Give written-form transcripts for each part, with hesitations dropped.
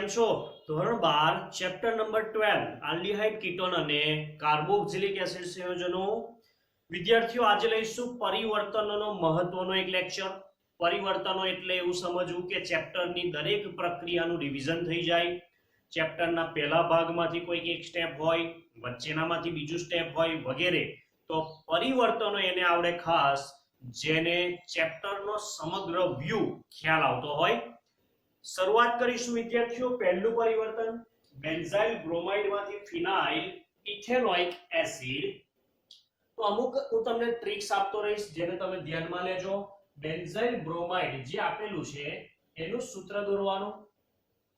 કેમ છો? ધોરણ 12 ચેપ્ટર નંબર 12 આલ્ડીહાઇડ કીટોન અને કાર્બોક્સિલિક એસિડ સંયોજનો. વિદ્યાર્થીઓ, આજે લઈશું પરિવર્તનોનો મહત્વનો એક લેક્ચર. પરિવર્તનો એટલે એવું સમજવું કે ચેપ્ટરની દરેક પ્રક્રિયાનું રિવિઝન થઈ જાય. ચેપ્ટરના પહેલા ભાગમાંથી કોઈક એક સ્ટેપ હોય, વચ્ચેનામાંથી બીજું સ્ટેપ હોય વગેરે. તો પરિવર્તનો એને આવડે ખાસ જેને ચેપ્ટરનો સમગ્ર વ્યૂ ખ્યાલ આવતો હોય. શરૂઆત કરીશું વિદ્યાર્થીઓ. પહેલું પરિવર્તન બેન્ઝાઇલ બ્રોમાઇડમાંથી ફિનાઇલ ઇથેનોઇક એસિડ. તો અમુક હું તમને ટ્રિક્સ આપતો રહીશ જેને તમે ધ્યાનમાં લેજો. બેન્ઝાઇલ બ્રોમાઇડ જે આપેલું છે એનું સૂત્ર દોરવાનું.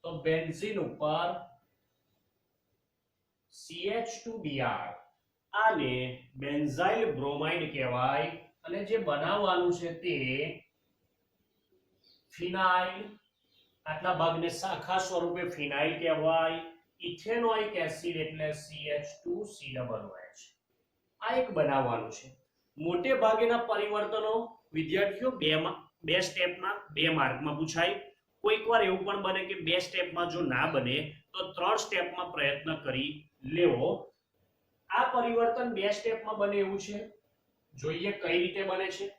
તો બેન્ઝીન ઉપર CH2Br આને બેન્ઝાઇલ બ્રોમાઇડ કહેવાય અને જે બનાવવાનું છે તે ફિનાઇલ, આટલા ભાગને શાખા સ્વરૂપે ફિનાઇલ કહેવાય. ઇથેનોઇક એસિડ એટલે CH2COOH. આ એક બનાવવાનું છે. મોટે ભાગેના પરિવર્તનો વિદ્યાર્થીઓ બે સ્ટેપના 2 માર્કમાં પૂછાય. કોઈકવાર એવું પણ બને કે 2 સ્ટેપમાં જો ના બને તો 3 સ્ટેપમાં પ્રયત્ન કરી લેવો. આ પરિવર્તન 2 સ્ટેપમાં બને એવું છે. જોઈએ કઈ રીતે બને છે.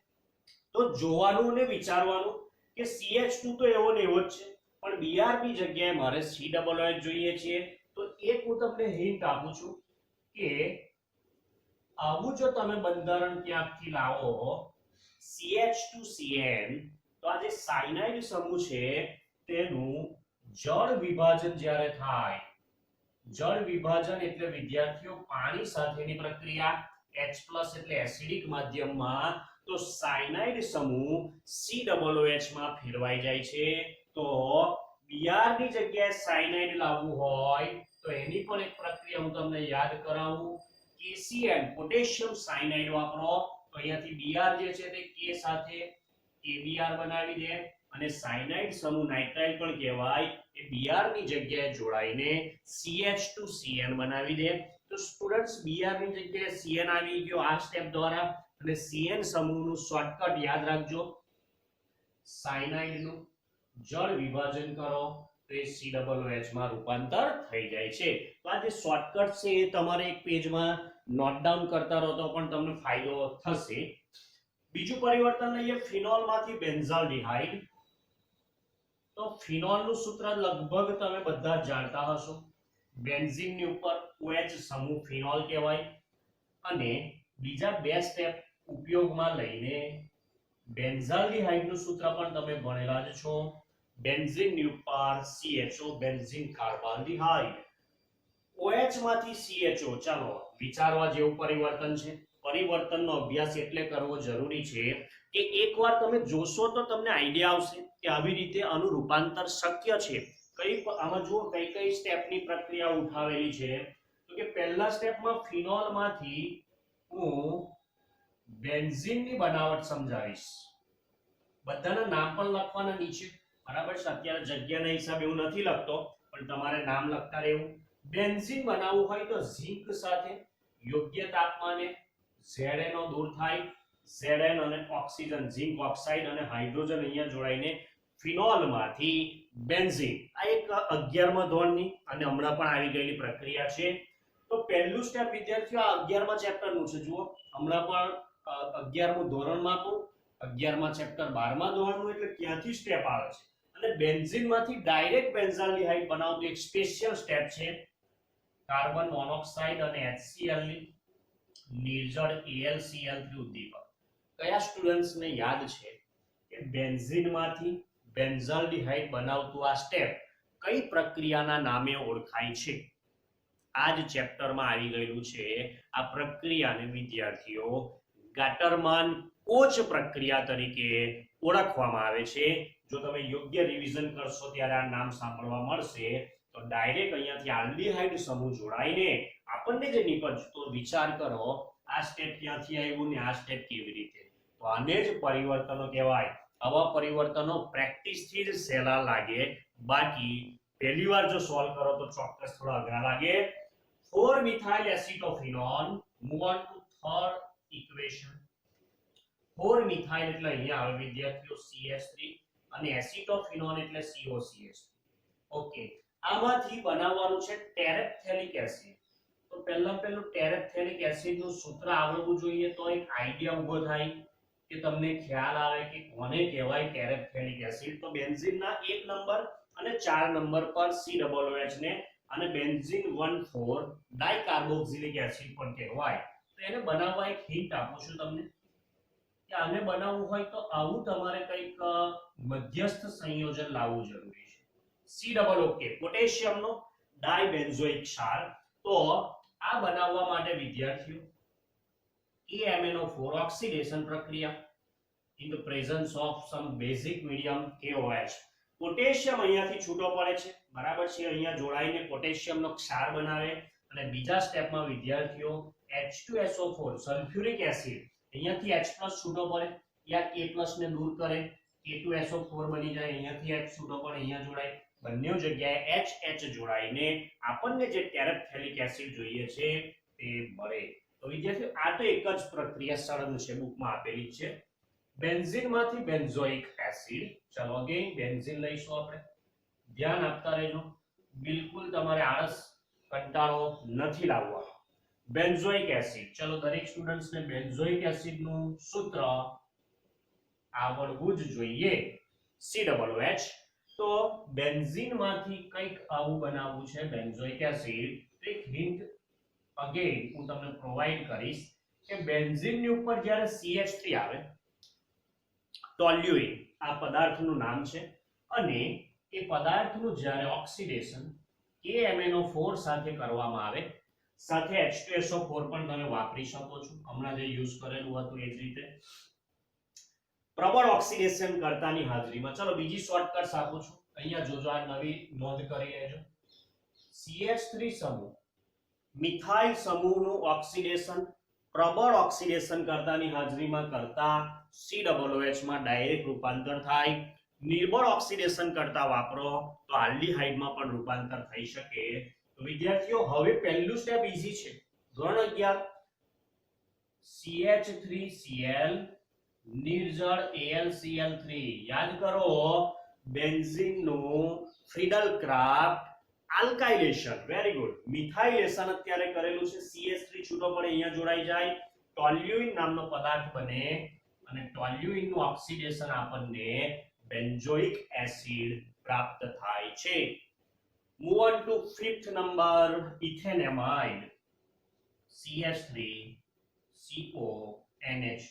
તો જોવાનું અને વિચારવાનું કે CH2 તો એવો ને એવો જ છે, પણ Br ની જગ્યાએ મારે COOH જોઈએ છે. તો એક હું તમને હિન્ટ આપું છું કે આવું જો તમે બંધારણ ક્યાંકથી લાવો CH2CN, તો આ જે સાયનાઇડ સમૂહ છે તેનું જળ વિભાજન જ્યારે થાય, જળ વિભાજન એટલે વિદ્યાર્થીઓ પાણી સાથેની પ્રક્રિયા, H+ એટલે એસિડિક માધ્યમમાં, તો સાયનાઇડ સમૂહ COOH માં ફેરવાઈ જાય છે. તો Br ની જગ્યાએ સાયનાઇડ લાવવું હોય તો એની પણ એક પ્રક્રિયા હું તમને યાદ કરાવું. KCl પોટેશિયમ સાયનાઇડ વાપરો. તો અહીંયાથી Br જે છે તે K સાથે KBr બનાવી દે અને સાયનાઇડ સમૂહ નાઇટ્રાઇલ પણ કહેવાય એ Br ની જગ્યાએ જોડાઈને CH2CN બનાવી દે. તો સ્ટુડન્ટ્સ, Br ની જગ્યાએ CN આવી ગયો આ સ્ટેપ દ્વારા અને CN સમૂહનું શોર્ટકટ યાદ રાખજો. સાયનાઇડનું જળ વિભાજન કરો તો એ COOH માં રૂપાંતર થઈ જાય છે. તો આ જે શોર્ટકટ છે એ તમારે એક પેજમાં નોટ ડાઉન કરતા રહો તો પણ તમને ફાયદો થશે. બીજું પરિવર્તન લઈએ ફિનોલમાંથી બેન્ઝાલ્ડિહાઇડ. તો ફિનોલનું સૂત્ર લગભગ તમે બધા જાણતા હશો. બેન્ઝીનની ઉપર OH સમૂહ ફિનોલ કહેવાય અને બીજા 2 સ્ટેપ ઉપયોગમાં લઈને બેન્ઝાલ્ડિહાઇડનું સૂત્ર પણ તમે ભણેલા જ છો. બેન્ઝીનની ઉપર CHO બેન્ઝીન કાર્બાલ્ડિહાઇડ, OH માંથી CHO. ચાલો વિચારવા જેવું પરિવર્તન છે. પરિવર્તનનો અભ્યાસ એટલે કરવો જરૂરી છે કે એકવાર તમે જોશો તો તમને આઈડિયા આવશે કે આવી રીતે આનું રૂપાંતર શક્ય છે. આમાં જુઓ કઈ સ્ટેપની પ્રક્રિયા ઉઠાવેલી છે. તો કે પહેલા સ્ટેપમાં ફિનોલમાંથી હું બેન્ઝીનની બનાવટ સમજાવીશ. બધાના નામ પણ લખવાના નીચે, બરાબર છે. અત્યારે જગ્યાના હિસાબે હું નથી લખતો પણ તમારે નામ લખતા રહેવું. બેન્ઝીન બનાવવું હોય તો ઝિંક સાથે યોગ્ય તાપમાને ZNO દૂર થાય. ZN અને ઓક્સિજન, ઝિંક ઓક્સાઇડ અને હાઇડ્રોજન અહીંયા જોડાઈને ફિનોલમાંથી બેન્ઝીન. આ એક 11મા ધોરણની અને હમણાં પણ આવી ગયેલી પ્રક્રિયા છે. તો પહેલું સ્ટેપ વિદ્યાર્થીઓ આ 11મા ચેપ્ટરનું છે. જુઓ હમણાં પણ 11મું ધોરણમાં હતું, 11મા ચેપ્ટર 12મા ધોરણનું, એટલે ક્યાંથી સ્ટેપ આવે છે. અને બેન્ઝીનમાંથી ડાયરેક્ટ બેન્ઝાલ્ડિહાઇડ બનાવતું એક સ્પેશિયલ સ્ટેપ છે. કાર્બન મોનોક્સાઇડ અને HCl ની નિર્જળ AlCl3 ઉદ્દીપક. કયા સ્ટુડન્ટ્સને યાદ છે કે બેન્ઝીનમાંથી બેન્ઝાલ્ડિહાઇડ બનાવતું આ સ્ટેપ કઈ પ્રક્રિયાના નામે ઓળખાય છે? આ જ ચેપ્ટરમાં આવી ગયેલું છે. આ પ્રક્રિયાને વિદ્યાર્થીઓ ગાટરમાન કોચ પ્રક્રિયા તરીકે ઓળખવામાં આવે છે. જો તમે યોગ્ય રિવિઝન કરશો ત્યારે આ નામ સાંભળવા મળશે. તો ડાયરેક્ટ અહીંયાથી આલ્ડીહાઇડ સમૂહ જોડાઈને આપણને જે નીપજે તો વિચાર કરો આ સ્ટેપ ક્યાંથી આવ્યું ને આ સ્ટેપ કેવી રીતે. તો આને જ પરિવર્તનો કહેવાય. આવા પરિવર્તનો પ્રેક્ટિસથી જ સહેલા લાગે, બાકી પહેલી વાર જો સોલ્વ કરો તો ચોક્કસ થોડા અઘરા લાગે. 4 methyl એસિટોફિનોન. Move on two third equation. 4 methyl એટલે અહીંયા આવે વિદ્યાર્થીઓ CH3 અને એસિટોફિનોન એટલે COCH3. ઓકે, આમાંથી બનાવવાનું છે ટેરેપ્થેલિક એસિડ. તો પહેલું ટેરેપ્થેલિક એસિડ નું સૂત્ર આવડવું જોઈએ, તો એક આઈડિયા ઊભો થાય કે તમને ખ્યાલ આવે કે કોને કહેવાય ટેરેપ્થેલિક એસિડ. તો બેન્ઝીનના 1 નંબર અને 4 નંબર પર COOH ને અને બેન્ઝીન 1,4 ડાઇકાર્બોક્સિલિક એસિડ પણ કહેવાય. તો એને બનાવવા એક હિન્ટ આપું છું તમને કે આને બનાવવું હોય તો આવું તમારે કંઈક મધ્યસ્થ સંયોજન લાવવું જરૂરી છે. COOK પોટેશિયમનો ડાઇબેન્ઝોઇક ક્ષાર. તો આ બનાવવા માટે વિદ્યાર્થીઓ AMnO4 ઓક્સિડેશન પ્રક્રિયા in the presence of some basic medium KOH. Potassium અહીંયાથી છૂટો પડે છે, બરાબર છે, અહીંયા જોડાઈને પોટેશિયમનો ક્ષાર બનાવે અને બીજા સ્ટેપમાં વિદ્યાર્થીઓ H2SO4 સલ્ફ્યુરિક એસિડ અહીંયાથી H+ છૂટો પડે, યા K+ ને દૂર કરે, K2SO4 બની જાય, અહીંયાથી H છૂટો પડે, અહીંયા જોડાય, બંને જગ્યાએ HH જોડાઈને આપણને જે ટેરેપ્થેલિક એસિડ જોઈએ છે તે મળે. તો વિદ્યાર્થીઓ આ તો એક જ પ્રક્રિયા સળંગ છે, બુકમાં આપેલી છે. બેન્ઝીન માંથી બેન્ઝોઇક એસિડ. ચલો અગેન બેન્ઝીન લઈશું આપણે, ધ્યાન આપતા રહેજો, બિલકુલ તમારે આળસ કંટાળો નથી લાવવાનો. બેન્ઝોઇક એસિડ, ચલો દરેક સ્ટુડન્ટ્સ ને બેન્ઝોઇક એસિડ નું સૂત્ર આવડવું જ જોઈએ, COOH. તો બેન્ઝીન માંથી કંઈક આવું બનાવવું છે બેન્ઝોઇક એસિડ. એક હિન્ટ અગેન હું તમને પ્રોવાઈડ કરીશ કે બેન્ઝીન ની ઉપર જ્યારે CH3 આવે, ટોલ્યુઇન આ પદાર્થનું નામ છે, અને એ પદાર્થનું જ્યારે ઓક્સિડેશન KMnO4 સાથે કરવામાં આવે, સાથે H2SO4 પણ તમે વાપરી શકો છો, હમણાં જે યુઝ કરેલું હતું એ જ રીતે પ્રબળ ઓક્સિડેશન કરતાની હાજરીમાં. ચલો બીજી શોર્ટકટ્સ આપું છું, અહીંયા જોજો, આ નવી નોંધ કરી લેજો. CH3 સમૂહ મિથાઇલ સમૂહનું ઓક્સિડેશન પ્રબળ ઓક્સિડેશન કરતાની હાજરીમાં કરતા COOH માં ડાયરેક્ટ રૂપાંતર થાય. નિર્બળ ઓક્સિડેશન કરતા વાપરો તો આલ્ડીહાઇડમાં પણ રૂપાંતર થઈ શકે. તો વિદ્યાર્થીઓ હવે પહેલું સ્ટેપ ઈઝી છે, ગણ 11 CH3Cl નિર્જળ AlCl3. યાદ કરો બેન્ઝીનનું ફ્રીડલ ક્રાફ્ટ આલ્કાઇલેશન, વેરી ગુડ, મિથાઇલેશન અત્યારે કરેલું છે, CH3 છૂટો પડે, અહીંયા જોડાઈ જાય, ટોલ્યુઇન નામનો પદાર્થ બને અને ટોલ્યુઇન નું ઓક્સિડેશન આપણને બેન્ઝોઇક એસિડ પ્રાપ્ત થાય છે. Move on to 5th number, ethanamide, CH3CONH2.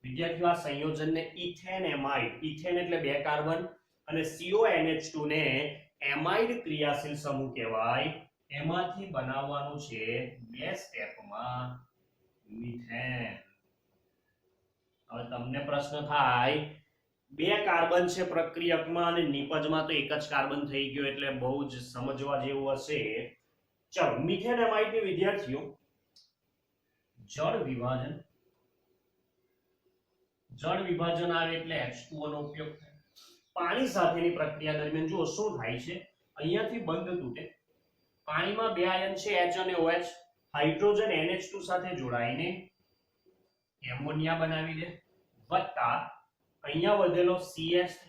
વિદ્યાર્થીઓ આ સંયોજનને ઇથેનેમાઇડ, ઇથેન એટલે 2 કાર્બન અને CONH2 ને એમાઇડ ક્રિયાશીલ સમૂહ કહેવાય. એમાંથી બનાવવાનું છે 2 સ્ટેપમાં મિથેન. હવે તમને પ્રશ્ન થાય 2 કાર્બન છે પ્રક્રિયકમાં અને નિપજમાં તો એક જ કાર્બન થઈ ગયો, એટલે બહુ જ સમજવા જેવું હશે. ચલો મિથેનેમાઇડની વિદ્યાર્થીઓ જળ વિભાજન આવે એટલે H2O નો ઉપયોગ થાય. પાણી સાથેની પ્રક્રિયા દરમિયાન જુઓ શું થાય છે, અહીંયાથી બંધ તૂટે, પાણીમાં 2 આયન છે H અને OH, હાઇડ્રોજન NH2 સાથે જોડાઈને એમોનિયા બનાવી દે, વત્તા અહીંયા વધેલો CH3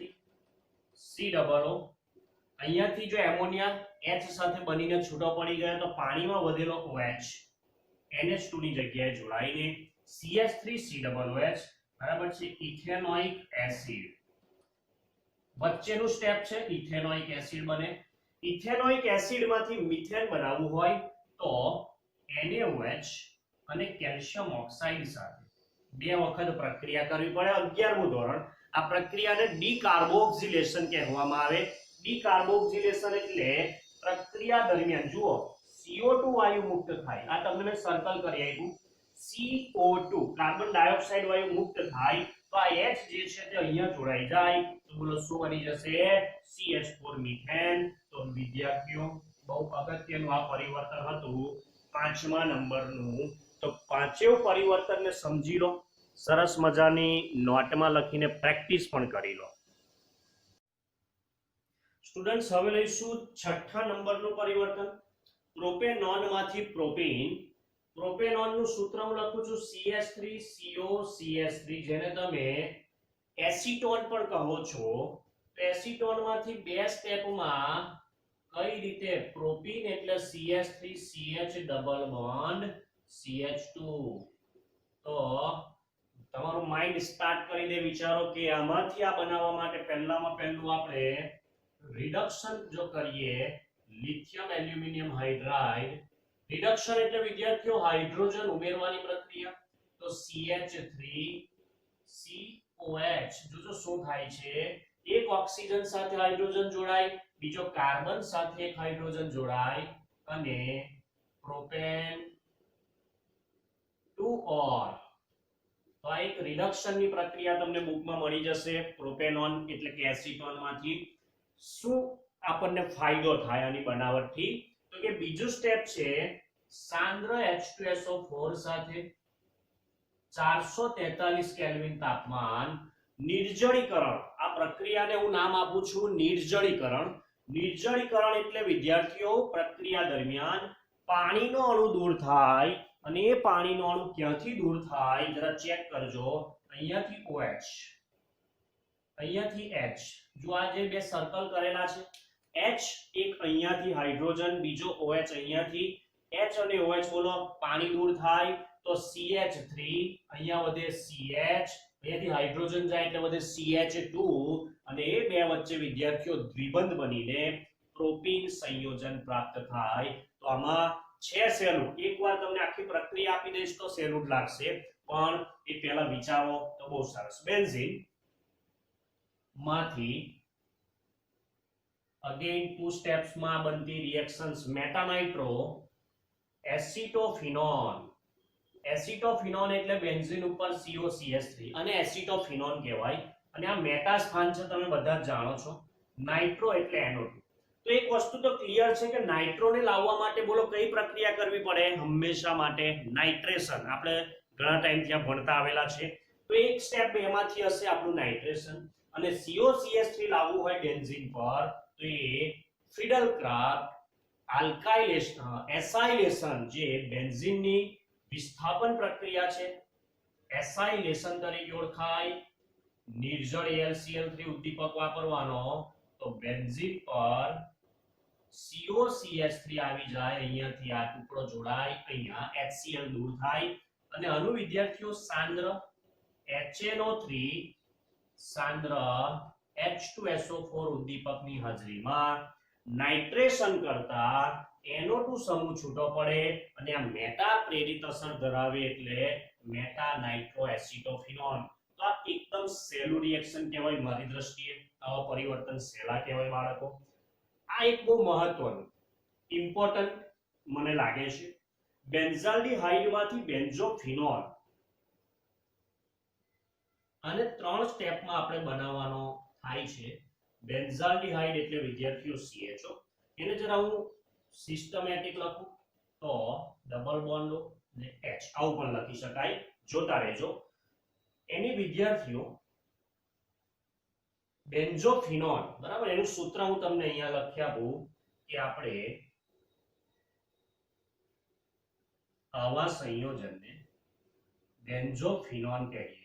COO, અહીંયાથી જો એમોનિયા H સાથે બનીને છૂટો પડી ગયો તો પાણીમાં વધેલો OH NH2 ની જગ્યાએ જોડાઈને CH3 COOH, બરાબર છે, ઇથેનોઇક એસિડ. વચ્ચેનું સ્ટેપ છે ઇથેનોઇક એસિડ બને. ઇથેનોઇક એસિડમાંથી મિથેન બનાવવું હોય તો NaOH અને કેલ્શિયમ ઓક્સાઇડ સાથે 2 વખત પ્રક્રિયા કરવી પડે. 11મું ધોરણ. આ પ્રક્રિયાને ડીકાર્બોક્સિલેશન કહેવામાં આવે. ડીકાર્બોક્સિલેશન એટલે પ્રક્રિયા દરમિયાન જુઓ CO2 વાયુ મુક્ત થાય, આ તમને મેં સર્કલ કરી આપ્યું, CO2 કાર્બન ડાયોક્સાઇડ વાયુ મુક્ત થાય તો આ H જે છે તે અહીંયા જોડાઈ જાય, તો બોલો શું બની જશે, CH4 મિથેન. તો વિદ્યાર્થીઓ બહુ અગત્યનું આ પરિવર્તન હતું 5મા નંબરનું. તો પાંચેય પરિવર્તનને સમજી લો, સરસ મજાની નોટમાં લખીને પ્રેક્ટિસ પણ કરી લો. સ્ટુડન્ટ્સ હવે લઈશું 6થા નંબરનું પરિવર્તન, પ્રોપેનોનમાંથી પ્રોપેન. પ્રોપેનોનનું સૂત્ર હું લખું છું CH3COCH3, જેને તમે એસીટોન પણ કહો છો. તો એસીટોનમાંથી 2 સ્ટેપમાં કઈ રીતે પ્રોપીન એટલે CH3CH ડબલ બોન્ડ CH2 તો તમારું માઇન્ડ સ્ટાર્ટ કરી દે વિચારો કે આમાંથી આ બનાવવા માટે પહેલામાં પહેલું આપણે રિડક્શન જો કરીએ લિથિયમ એલ્યુમિનિયમ હાઇડ્રાઇડ રિડક્શન એટલે વિદ્યાર્થીઓ હાઇડ્રોજન ઉમેરવાની પ્રક્રિયા તો CH3COH જો શું થાય છે એક ઓક્સિજન સાથે હાઇડ્રોજન જોડાય બીજો કાર્બન સાથે એક હાઇડ્રોજન જોડાય અને પ્રોપેન 2 ઓર તો આ એક રિડક્શન ની પ્રક્રિયા તમને બુકમાં મળી જશે પ્રોપેનોન એટલે કે એસિટોન માંથી શું આપણને ફાયદો થાય આની બનાવટથી તો કે બીજું સ્ટેપ છે સાંદ્ર H2SO4 સાથે 443 કેલ્વિન તાપમાન નિર્જળીકરણ આ પ્રક્રિયાને હું નામ આપું છું નિર્જળીકરણ નિર્જળીકરણ એટલે વિદ્યાર્થીઓ પ્રક્રિયા દરમિયાન પાણીનો અણુ દૂર થાય અને એ પાણીનો અણુ ક્યાંથી દૂર થાય જરા ચેક કરજો અહીંયાથી OH અહીંયાથી H જો આ જે બે સર્કલ કરેલા છે H એક અહીંયાથી હાઇડ્રોજન બીજો OH અહીંયાથી H અને OH બોલો પાણી દૂર થાય તો CH3 અહીંયા વધે CH અહીંયાથી હાઇડ્રોજન જાય એટલે વધે CH2 અને એ બે વચ્ચે વિદ્યાર્થીઓ દ્વિબંધ બનીને પ્રોપીન સંયોજન પ્રાપ્ત થાય તો આમાં છે સહેલું એકવાર તમને આખી પ્રક્રિયા આપી દઈશ તો સહેલું જ લાગશે પણ એ પહેલા વિચારો તો બહુ સરસ બેન્ઝીન માંથી અગેન ટુ સ્ટેપ્સ માં બનતી રિએક્શન્સ મેટાનાઇટ્રો એસિટોફિનોન એસિટોફિનોન એટલે બેન્ઝીન ઉપર COCH3 અને એસિટોફિનોન કહેવાય અને આ મેટા સ્થાન છે તમે બધા જ જાણો છો નાઇટ્રો એટલે NO2 તો એક વસ્તુ તો ક્લિયર છે કે નાઇટ્રોને લાવવા માટે બોલો કઈ પ્રક્રિયા કરવી પડે હંમેશા માટે નાઇટ્રેશન આપણે ઘણા ટાઈમ ત્યાં ભણતા આવેલા છે તો એક સ્ટેપ એમાંથી હશે આપણું નાઇટ્રેશન અને COCH3 લાવવું હોય બેન્ઝીન પર તો એ ફિડલક્રાફ્ટ આલ્કાઇલેશન એસાઇલેશન જે બેન્ઝીનની વિસ્થાપન પ્રક્રિયા છે એસાઇલેશન તરીકે ઓળખાય નિર્જળ AlCl3 ઉદ્દીપક વાપરવાનો તો બેન્ઝીન પર COCH3 આવી જાય અહીંયાથી આ ટુકડો જોડાય અહીંયા HCl દૂર થાય અને આનું વિદ્યાર્થીઓ સાંદ્ર HNO3 સાંદ્ર H2SO4 ઉદ્દીપકની હાજરીમાં નાઇટ્રેશન કરતા NO2 સમૂહ છૂટો પડે અને આ મેટા પ્રેરિત અસર ધરાવે એટલે મેટા નાઇટ્રો એસિટોફિનોન તો આ એકદમ સહેલું રિએક્શન કહેવાય મારી દ્રષ્ટિએ આવા પરિવર્તન સહેલા કહેવાય બાળકો આ એક બહુ મહત્વનું ઇમ્પોર્ટન્ટ મને લાગે છે બેન્ઝાલ્ડિહાઇડમાંથી બેન્ઝોફિનોલ અને ત્રણ સ્ટેપમાં આપણે બનાવવાનો થાય છે બેન્ઝાલ્ડિહાઇડ એટલે વિદ્યાર્થીઓ CHO એને જરા હું સિસ્ટમેટિક લખું તો ડબલ બોન્ડ લો અને H આવું પણ લખી શકાય જોતા રહેજો એની વિદ્યાર્થીઓ બેન્ઝોફિનોલ બરાબર એનું સૂત્ર હું તમને અહીંયા લખી આપું કે આપણે આવા સંયોજનને બેન્ઝોફિનોન કહીએ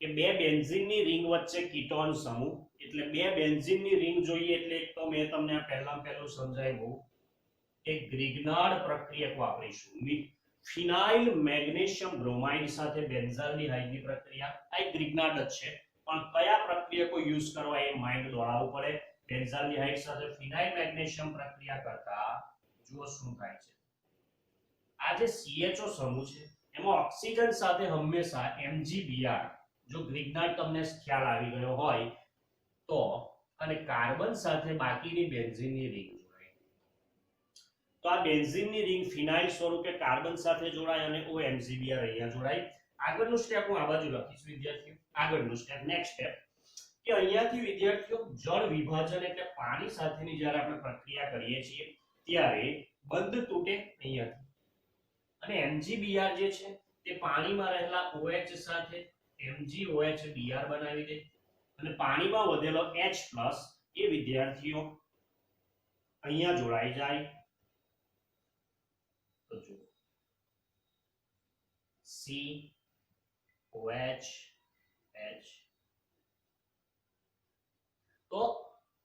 કે બે બેન્ઝીનની રિંગ વચ્ચે કીટોન સમૂહ એટલે બે બેન્ઝીનની રિંગ જોઈએ એટલે એક તો મેં તમને પહેલાં સમજાવ્યું કે ગ્રિગ્નાર્ડ પ્રક્રિયક વાપરીશું ફિનાઇલ મેગ્નેશિયમ બ્રોમાઇડ સાથે બેન્ઝાલ્ડિહાઇડની પ્રક્રિયા આ એક ગ્રિગ્નાર્ડ જ છે પણ કયા પ્રક્રિયકો યુઝ કરવા એ માઇન્ડ દોડાવવું પડે બેન્ઝાલ્ડિહાઇડ સાથે ફિનાઇલ મેગ્નેશિયમ પ્રક્રિયા કરતા જુઓ શું થાય છે આ જે CHO સમૂહ છે એમાં ઓક્સિજન સાથે હંમેશા MgBr જો ગ્રિગ્નાર્ડ તમને ખ્યાલ આવી ગયો હોય તો અને કાર્બન સાથે બાકીની બેન્ઝીનની રિંગ જોડાય તો આ બેન્ઝીનની રિંગ ફિનાઇલ સ્વરૂપે કાર્બન સાથે જોડાય અને OMgBr અહીંયા જોડાય આગળનું સ્ટેપ હું આ બાજુ લખીશ વિદ્યાર્થીઓ આગળનું સ્ટેપ નેક્સ્ટ સ્ટેપ કે અહીંયાથી વિદ્યાર્થીઓ જળ વિભાજન એટલે પાણી સાથેની જ્યારે આપણે પ્રક્રિયા કરીએ છીએ ત્યારે બંધ તૂટે અહીંયાથી અને MgBr જે છે તે પાણીમાં રહેલા OH સાથે MgOH Br બનાવી દે અને પાણીમાં વધેલો H+ એ વિદ્યાર્થીઓ અહીંયા જોડાઈ જાય તો જો COH H તો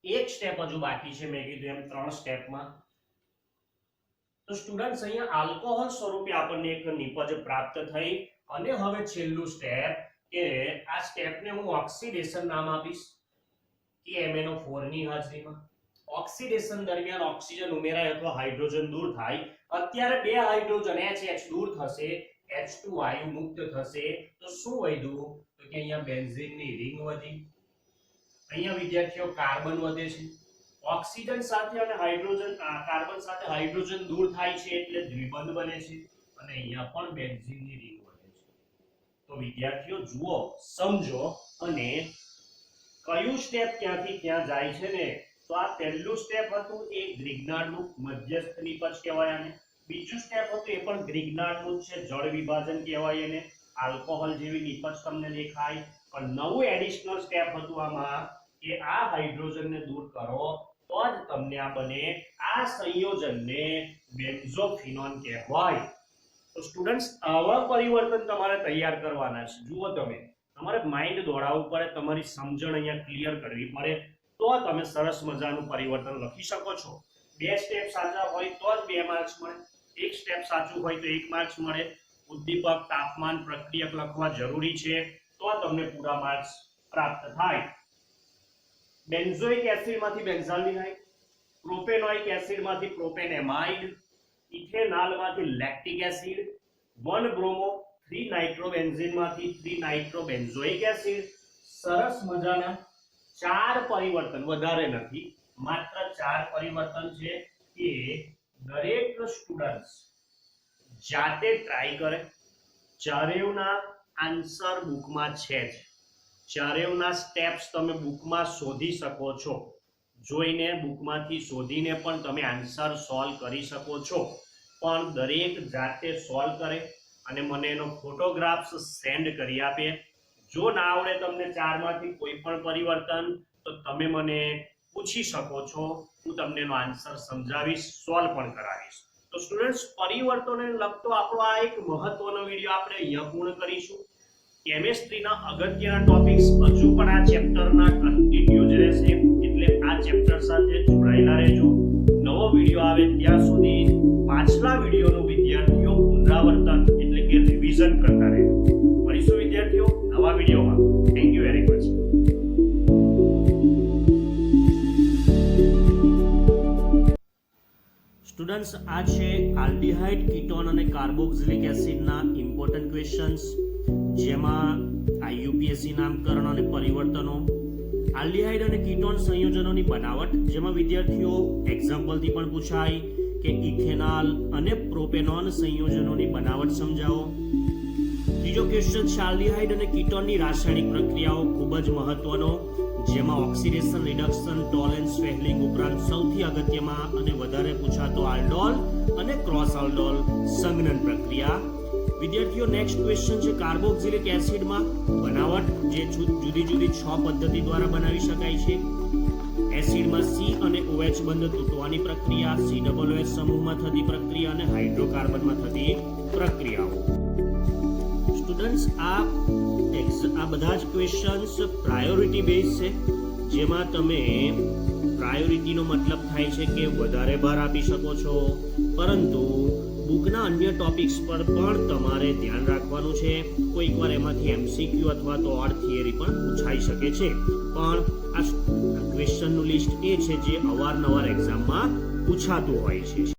એક સ્ટેપ હજુ બાકી છે, મેં કીધું એમ 3 સ્ટેપમાં. તો સ્ટુડન્ટ્સ અહીંયા આલ્કોહોલ સ્વરૂપે આપણને એક નિપજ પ્રાપ્ત થઈ અને હવે છેલ્લું સ્ટેપ કે આ સ્ટેપને હું ઓક્સિડેશન નામ આપીશ કે MnO4 ની હાજરીમાં ઓક્સિડેશન દરમિયાન ઓક્સિજન ઉમેરાય અથવા હાઇડ્રોજન દૂર થાય. અત્યારે બે હાઇડ્રોજન HH દૂર થશે, H2 વાયુ મુક્ત થશે, તો શું વધ્યું? તો કે અહીંયા બેન્ઝીનની રિંગ વધી, અહીંયા વિદ્યાર્થીઓ કાર્બન વધે છે. ઓક્સિજન સાથે અને હાઇડ્રોજન કાર્બન સાથે હાઇડ્રોજન દૂર થાય છે એટલે દ્વિબંધ બને છે અને અહીંયા પણ બેન્ઝીનની રિંગ વધે છે. તો વિદ્યાર્થીઓ જુઓ, સમજો અને કયું સ્ટેપ ક્યાંથી ક્યાં જાય છે ને. તો આ પહેલું સ્ટેપ હતું એ ગ્રિગ્નાર્ડનું મધ્યસ્થ નિપજ કહેવાય આને. બીજું સ્ટેપ હતું એ પણ ગ્રિગ્નાર્ડનું છે, જળ વિભાજન કહેવાય એને. આલ્કોહોલ જેવી નિપજ તમને દેખાય. પણ નવું એડિશનલ સ્ટેપ હતું આમાં કે આ હાઇડ્રોજનને દૂર કરો તો જ તમને આ બને. આ સંયોજનને બેન્ઝોફિનોન કહેવાય. તો સ્ટુડન્ટ્સ આવા પરિવર્તન તમારે તૈયાર કરવાના છે. જુઓ, તમારે માઇન્ડ દોડાવવું પડે, તમારી સમજણ અહીંયા ક્લિયર કરવી પડે, તો તમે સરસ મજાનું પરિવર્તન લખી શકો છો. બે સ્ટેપ સાચા હોય તો જ 2 માર્ક્સ મળે, એક સ્ટેપ સાચું હોય તો 1 માર્ક્સ મળે. ઉદ્દીપક, તાપમાન, પ્રક્રિયક લખવા જરૂરી છે તો તમને પૂરા માર્ક્સ પ્રાપ્ત થાય. બેન્ઝોઇક એસિડમાંથી બેન્ઝાલ્ડિહાઇડ, પ્રોપેનોઇક એસિડમાંથી પ્રોપેનેમાઇડ, ઇથેનાલમાંથી લેક્ટિક એસિડ, 1 બ્રોમો 3 નાઇટ્રોબેન્ઝીનમાંથી 3 નાઇટ્રોબેન્ઝોઇક એસિડ. સરસ મજાના 4 પરિવર્તન, વધારે નથી, માત્ર 4 પરિવર્તન છે કે દરેક સ્ટુડન્ટ્સ જાતે ટ્રાય કરે. ચારેયના આન્સર બુકમાં છે જ, ચારેયના સ્ટેપ્સ તમે બુકમાં શોધી શકો છો. જોઈને બુકમાંથી શોધીને પણ તમે આન્સર સોલ્વ કરી શકો છો. પણ દરેક જાતે સોલ્વ કરે અને મને એનો ફોટોગ્રાફ્સ સેન્ડ કરી આપે. જો ના આવડે તમને 4 માંથી કોઈ પણ પરિવર્તન તો તમે મને પૂછી શકો છો, હું તમને એનો આન્સર સમજાવીશ, સોલ્વ પણ કરાવીશ. તો સ્ટુડન્ટ્સ, પરિવર્તનને લગતો આપણો આ એક મહત્વનો વિડિયો આપણે અહીંયા પૂર્ણ કરીશું. કેમિસ્ટ્રીના અગત્યના ટોપિક્સ હજુ પણ આ ચેપ્ટરના કન્ટિન્યુ જ રહેશે, એટલે આ ચેપ્ટર સાથે જોડાયેલા રહેજો. નવો વિડિયો આવે ત્યાં સુધી પાછલા વિડિયોનું વિદ્યાર્થીઓ પુનરાવર્તન એટલે કે રિવિઝન કરતા રહેજો. મળીશું વિદ્યાર્થીઓ નવા વિડિયોમાં. Thank you very much. Students, આ છે આલ્ડીહાઇડ, કીટોન અને કાર્બોક્સિલિક એસિડના ઇમ્પોર્ટન્ટ ક્વેશ્ચન્સ, જેમાં IUPAC નામકરણ અને પરિવર્તનો, આલ્ડીહાઇડ અને કીટોન સંયોજનોની બનાવટ, જેમાં વિદ્યાર્થીઓ એક્ઝામ્પલથી પણ પૂછાય કે ઇથેનોલ અને પ્રોપેનોન સંયોજનોની બનાવટ સમજાવો. ત્રીજો ક્વેશ્ચન છે આલ્ડીહાઇડ અને કીટોનની રાસાયણિક પ્રક્રિયાઓ, ખૂબ જ મહત્વનો, જેમાં ઓક્સિડેશન, રિડક્શન, ટોલેન્સ, ફેહલિંગ ઉપરાંત સૌથી અગત્યમાં અને વધારે પૂછાતો આલ્ડોલ અને ક્રોસ આલ્ડોલ સંઘનન પ્રક્રિયા. વિદ્યાર્થીઓ, નેક્સ્ટ ક્વેશ્ચન છે કાર્બોક્સિલિક એસિડમાં બનાવટ, જે જુદી જુદી 6 પદ્ધતિ દ્વારા બનાવી શકાય છે. એસિડમાં C અને OH બંધ તૂટવાની પ્રક્રિયા, COOH સમૂહમાં થતી પ્રક્રિયા અને હાઇડ્રોકાર્બનમાં થતી પ્રક્રિયાઓ. સ્ટુડન્ટ્સ, આ બધા જ ક્વેશ્ચન્સ પ્રાયોરિટી બેઝ છે, જેમાં તમે પ્રાયોરિટીનો મતલબ થાય છે કે વધારે ભાર આપી શકો છો, પરંતુ બુકના અન્ય ટોપિક્સ પર પણ તમારે ધ્યાન રાખવાનું છે. કોઈક વાર એમાંથી MCQ અથવા તો ઓડ થિયરી પણ પૂછાઈ શકે છે. પણ આ ક્વેશ્ચનનું લિસ્ટ એ છે જે અવારનવાર એક્ઝામમાં પૂછાતું હોય છે.